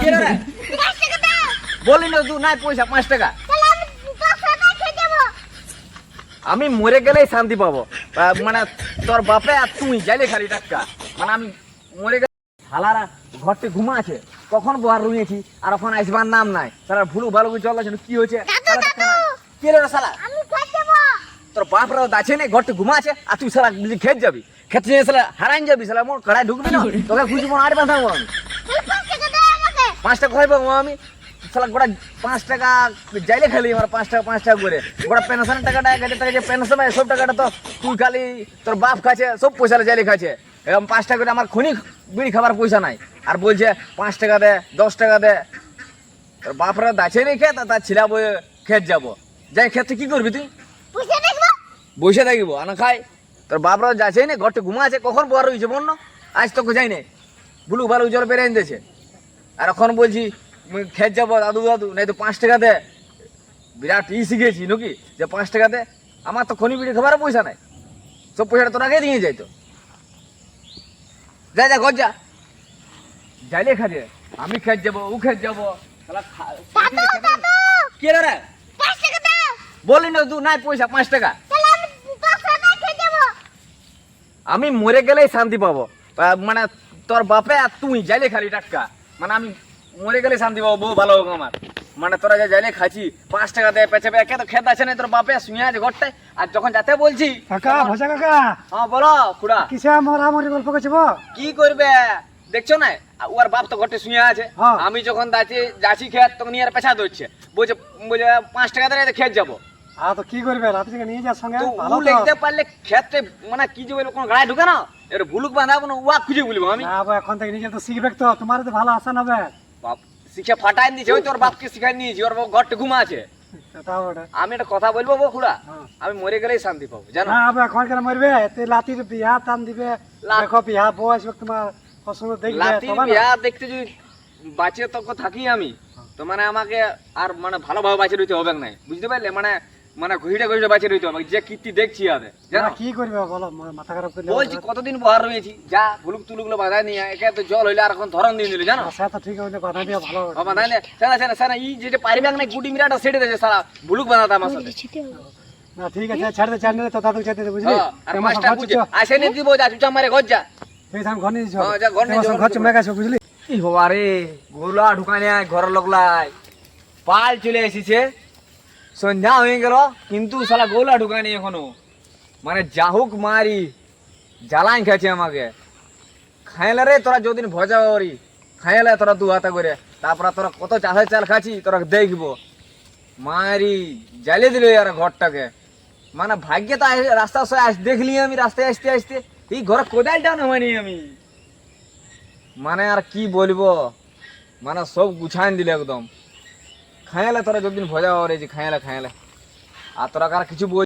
কে রে? বলি না তুই নাই পয়সা 5 টাকা। আমি মরে গেলেই শান্তি পাবো। মানে তোর বাপে আর তুই যাইলে খালি টাকা। মানে আমি মরে গেলে শালারা ঘরতে ঘুমা আছে, কখন বহার রুইয়েছি আর এখন আসবার নাম নাই। শালা ভুলু ভালো করে চল আছে, কি হয়েছে? কে রে শালা? তোর বাপরাও দাছে নেই, ঘরতে ঘুমা আছে আর তুই শালা খেত যাবি, খেতে নিয়ে শালা হারাইন যাবি, শালা মোর কড়াই ঢুকবি না, তোকে খুঁজবো আর বাঁধাবো আমি। 5 টাকা খাইবো আমি শালা গোটা 5 টাকা যাইলে খালি আমার 5 টাকা করে গোটা পেনশনের টাকাটা 1,000 টাকা যে পেনশন হয় সব টাকাটা তো তুই খালি তোর বাপ খাচ্ছে, সব পয়সা যাইলে খাচ্ছে। এরকম 5 টাকা করে আমার খনি বিড়ি খাবার পয়সা নাই, আর বলছে 5 টাকা দে 10 টাকা দে। তোর বাপরা দাছে নেই খেত, তার ছিলা বই খেত যাবো, যাই খেতে কি করবি তুই? বসে থাকিব আনা খাই। তোর বাপরা যাচ্ছে না, ঘরটা ঘুমা আছে, কখন বড় হয়েছে বন্য আজ তোকে যাই নাই, বুলু ভালো জল বেড়ে দিয়েছে। আর এখন বলছি খেত যাবো দাদু দাদু, নাই তো 5 টাকা দে। বিরাট শিখেছি নাকি যে 5 টাকা দে? আমার তো খনি বিড়ি খাবার পয়সা নাই, সব পয়সাটা তোর আগে দিয়ে যাইতো। যা যা ঘর যা, যাইলে খাজে আমি খেত যাবো, ও খেত যাবো। কে রে? বলি না তুই নাই পয়সা 5 টাকা। আমি মরে গেলেই শান্তি পাবো। মানে তোর বাপে আর তুই যাইলে খালি টাকা। মানে আমি মরে গেলে শান্তি পাবো, বহু ভালো হোক আমার। মানে তোরা যা যাইলে খাচ্ছি 5 টাকা দেয় পেছে পেয়ে তো খেত আছে না, তোর বাপে শুয়ে আছে ঘরটায়। আর যখন যাতে বলছি কাকা ভজা কাকা, হ্যাঁ বলো খুড়া, কিসে মরামরি গল্প করছে কি করবে দেখছো না? ওর বাপ তো ঘরটা শুয়ে আছে, হ্যাঁ। আমি যখন যাচ্ছি খেত তখন নিয়ে পেছা ধরছে, বলছে বলছে 5 টাকা দেয় খেত যাবো। হ্যাঁ তো কি করবে, রাতে থেকে নিয়ে যার সঙ্গে তো ভালো ও তো। লিখতে পারলে ক্ষেত্রে মানে কি যে বলবো, কোন গাড়ি ঢুকে না এর ভুলুক বাঁধাবো না, ওয়া খুঁজে বলবো আমি। না বাবা, এখন থেকে নিজে তো শিখবে, তো তোমার তো ভালো আশা হবে। বাপ শিক্ষা ফাটাই দিয়েছে, ওই তোর বাপকে শিখাই নিয়েছি, ওর বাপ ঘরটা ঘুমা আছে। সেটা ওটা। আমি একটা কথা বলবো বো খুড়া, হ্যাঁ। আমি মরে গেলেই শান্তি পাবো জানো। না বাবা, এখন কেন মরবে? তে লাতির বিয়া টান দিবে, দেখো বিয়া বউ আসবে, তোমার পছন্দ দেখবে লাতির তবে না। বিয়া দেখতে যদি বাঁচিয়ে তক থাকি আমি, তো মানে আমাকে আর মানে ভালোভাবে বাঁচিয়ে রইতে হবে না, বুঝতে পারলে? মানে মানে ঘুরে ঘুরে বাঁচিয়ে রইতে হবে, যে কীর্তি দেখছি আরে জানো। না, কি করবে বলো, মাথা খারাপ করলে বলছি কতদিন বহার রয়েছি, যা ভুলুক তুলুকগুলো বাঁধায় নিয়ে একে তো জল হইলে আর এখন ধরন দিয়ে দিলে জানো। আশা তো ঠিক হইলে বাধা দিয়ে ভালো হবে। বাঁধায় নে সারা সারা সারা ই যেটা পারবে না, গুটি মিরাটা সেটে দেছে সারা ভুলুক বাঁধাতে আমার সাথে। না ঠিক আছে, ছাড় দে, ছাড় দে, তো দাদু ছেড়ে দে, বুঝলি? আর মাস্টার বুঝে আসে নি দিব, যা চুচা মারে ঘর যা। এই থাম ঘর নিয়ে যাও। হ্যাঁ, যা ঘর নিয়ে যাও। ঘর চমে গেছে, বুঝলি? কি হবা রে, গোলা ঢুকানে ঘর লগলাই পাল চলে এসেছে, সন্ধ্যা হয়ে গেল কিন্তু শালা গোলা ঢুকানি এখনো। মানে যাহুক মারি জ্বালান খাচ্ছে আমাকে। খাইলে রে তোরা যদিন ভজা করি খাইলে তোরা 2 হাতা করে, তারপরে তোরা কত চাষের চাল খাচ্ছি তোরা দেখবো। মারি জ্বালিয়ে দিল আর ঘরটাকে। মানে ভাগ্যে তো রাস্তার সঙ্গে দেখলি আমি, রাস্তায় আসতে আসতে এই ঘরে কোদালটাও না হয়নি আমি। মানে আর কি বলবো, মানে সব গুছান দিলে একদম। খাইলে তোরা যদিন ভজা করেছি খাইলে আর তোরা কার কিছু বল